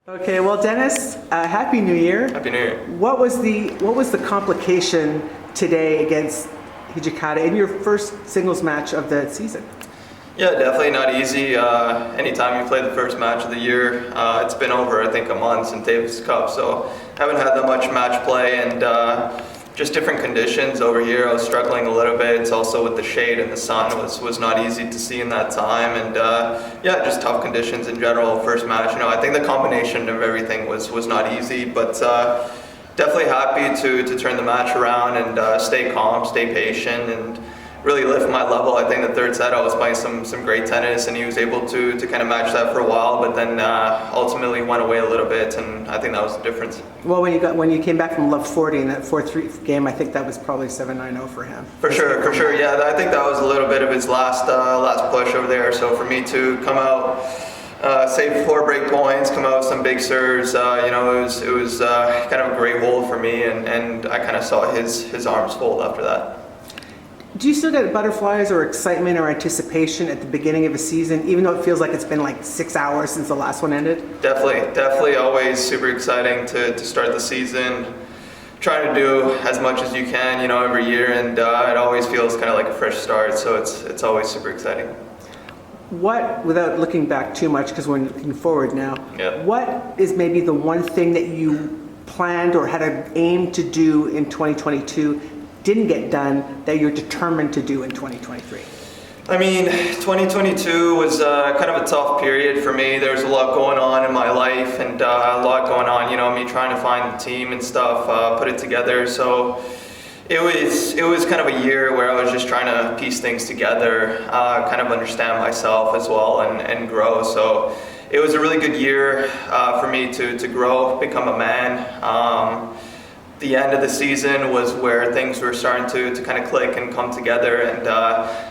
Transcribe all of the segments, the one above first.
Okay, well, Dennis, Happy New Year. Happy New Year. What was the complication today against Hijikata in your first singles match of the season? Yeah, definitely not easy. Anytime you play the first match of the year, it's been over, I think, a month since Davis Cup, so haven't had that much match play, and just different conditions over here. I was struggling a little bit. It's also with the shade and the sun was not easy to see in that time, and yeah, just tough conditions in general. First match, I think the combination of everything was not easy, but definitely happy to turn the match around and stay calm, stay patient, and really lift my level. I think the third set I was playing some great tennis, and he was able to kind of match that for a while, but then ultimately went away a little bit, and I think that was the difference. Well, when you came back from love 40 in that 4-3 game, I think that was probably 7-9-0 for him. For sure. Yeah, I think that was a little bit of his last push over there. So for me to come out, save 4 break points, come out with some big serves, it was kind of a great hold for me, and I kind of saw his arms fold after that. Do you still get butterflies or excitement or anticipation at the beginning of a season, even though it feels like it's been like 6 hours since the last one ended? Definitely always super exciting to start the season. Trying to do as much as you can, every year, and it always feels kind of like a fresh start, so it's always super exciting. What, without looking back too much, because we're looking forward now, yeah. What is maybe the one thing that you planned or had an aim to do in 2022 didn't get done that you're determined to do in 2023? I mean, 2022 was kind of a tough period for me. There was a lot going on in my life, and a lot going on, me trying to find the team and stuff, put it together. So it was kind of a year where I was just trying to piece things together, kind of understand myself as well, and grow. So it was a really good year for me to grow, become a man. The end of the season was where things were starting to kind of click and come together, and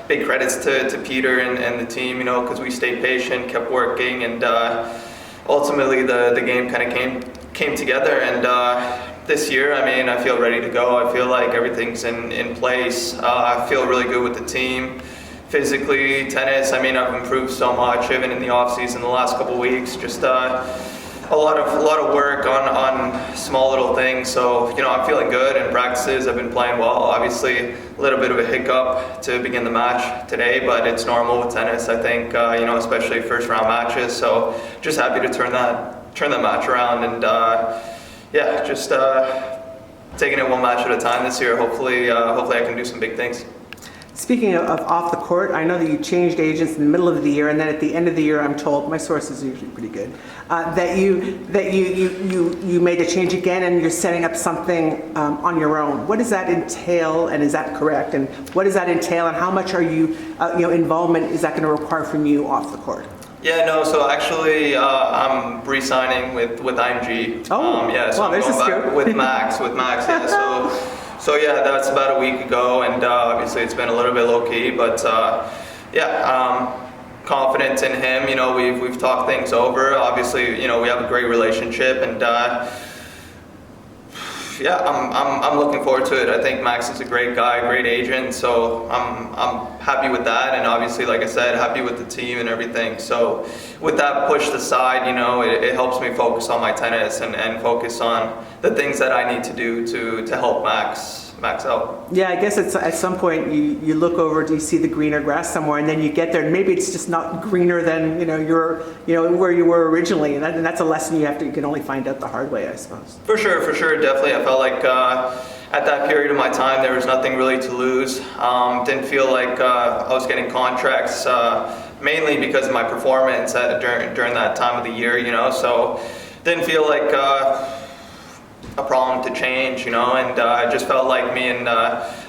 big credits to Peter and the team, because we stayed patient, kept working, and ultimately the game kind of came together. And this year, I feel ready to go. I feel like everything's in place. I feel really good with the team. Physically, tennis, I've improved so much, even in the off season the last couple weeks. Just a lot of work on small little things, so I'm feeling good. In practices, I've been playing well. Obviously, a little bit of a hiccup to begin the match today, but it's normal with tennis, I think. Especially first round matches. So just happy to turn that match around, and just taking it one match at a time this year. Hopefully I can do some big things. Speaking of off the court, I know that you changed agents in the middle of the year, and then at the end of the year, I'm told, my sources are usually pretty good, that you made a change again, and you're setting up something on your own. What does that entail, and is that correct? And what does that entail, and how much are you, involvement is that going to require from you off the court? Yeah, no. So actually, I'm re-signing with IMG. Oh, yeah. So well, there's a scoop. with Max. Yeah. So yeah, that's about a week ago, and obviously it's been a little bit low key, but confident in him. We've talked things over. Obviously, we have a great relationship, and I'm looking forward to it. I think Max is a great guy, great agent, so I'm happy with that, and obviously, like I said, happy with the team and everything. So with that pushed aside, it helps me focus on my tennis and focus on the things that I need to do to help Max out. Yeah, I guess it's at some point you look over, do you see the greener grass somewhere, and then you get there, and maybe it's just not greener than you're where you were originally, and that's a lesson you can only find out the hard way, I suppose. For sure, definitely. I felt like at that period of my time there was nothing really to lose. Didn't feel like I was getting contracts mainly because of my performance during that time of the year, so didn't feel like a problem to change, and I just felt like me and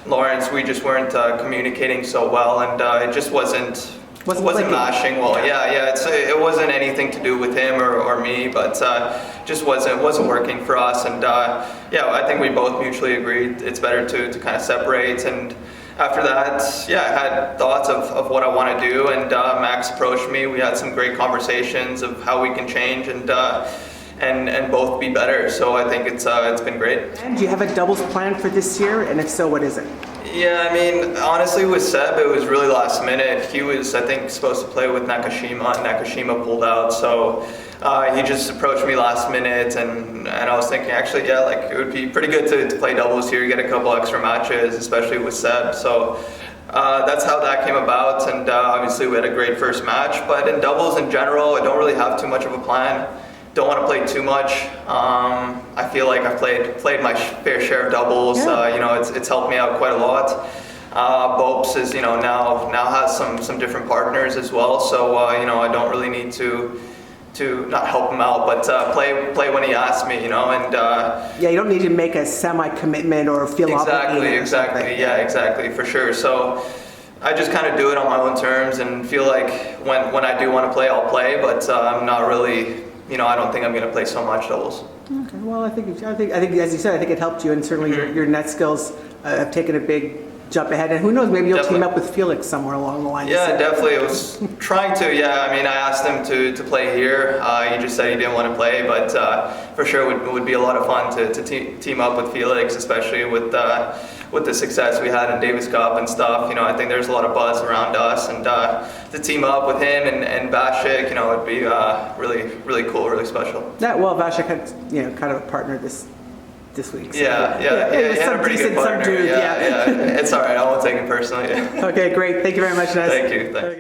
Lawrence, we just weren't communicating so well, and it just wasn't mashing well. Yeah. It wasn't anything to do with him or me, but just wasn't working for us, and I think we both mutually agreed it's better to kind of separate. And after that, I had thoughts of what I want to do, and Max approached me. We had some great conversations of how we can change and both be better. So I think it's been great. And do you have a doubles plan for this year? And if so, what is it? Yeah, honestly, with Seb, it was really last minute. He was, I think, supposed to play with Nakashima, and Nakashima pulled out. So he just approached me last minute, and I was thinking, actually, yeah, like it would be pretty good to play doubles here, get a couple extra matches, especially with Seb. So that's how that came about, and obviously we had a great first match. But in doubles in general, I don't really have too much of a plan. Don't want to play too much. I feel like I've played my fair share of doubles. Yeah. You know, it's helped me out quite a lot. Bopes is, you know, now has some different partners as well. So you know, I don't really need to not help him out, but play when he asks me, you know, and Yeah, you don't need to make a semi-commitment or feel obligated. exactly, yeah, exactly, for sure. So I just kind of do it on my own terms and feel like when I do want to play, I'll play, but I'm not really, you know, I don't think I'm going to play so much doubles. Okay, well, I think as you said, I think it helped you, and certainly your net skills have taken a big jump ahead, and who knows, maybe you'll team up with Felix somewhere along the line. Yeah, definitely. I was trying to, yeah. I mean, I asked him to play here. He just said he didn't want to play, but for sure it would be a lot of fun to team up with Felix, especially with the success we had in Davis Cup and stuff. You know, I think there's a lot of buzz around us, and to team up with him and Vasek, you know, would be really cool, really special. Yeah, well, Vasek had, you know, kind of a partner this week. So Yeah, he had a pretty good partner. Some dude, yeah. It's all right. I won't take it personally. Okay, great. Thank you very much, Ness. Thank you. Thanks.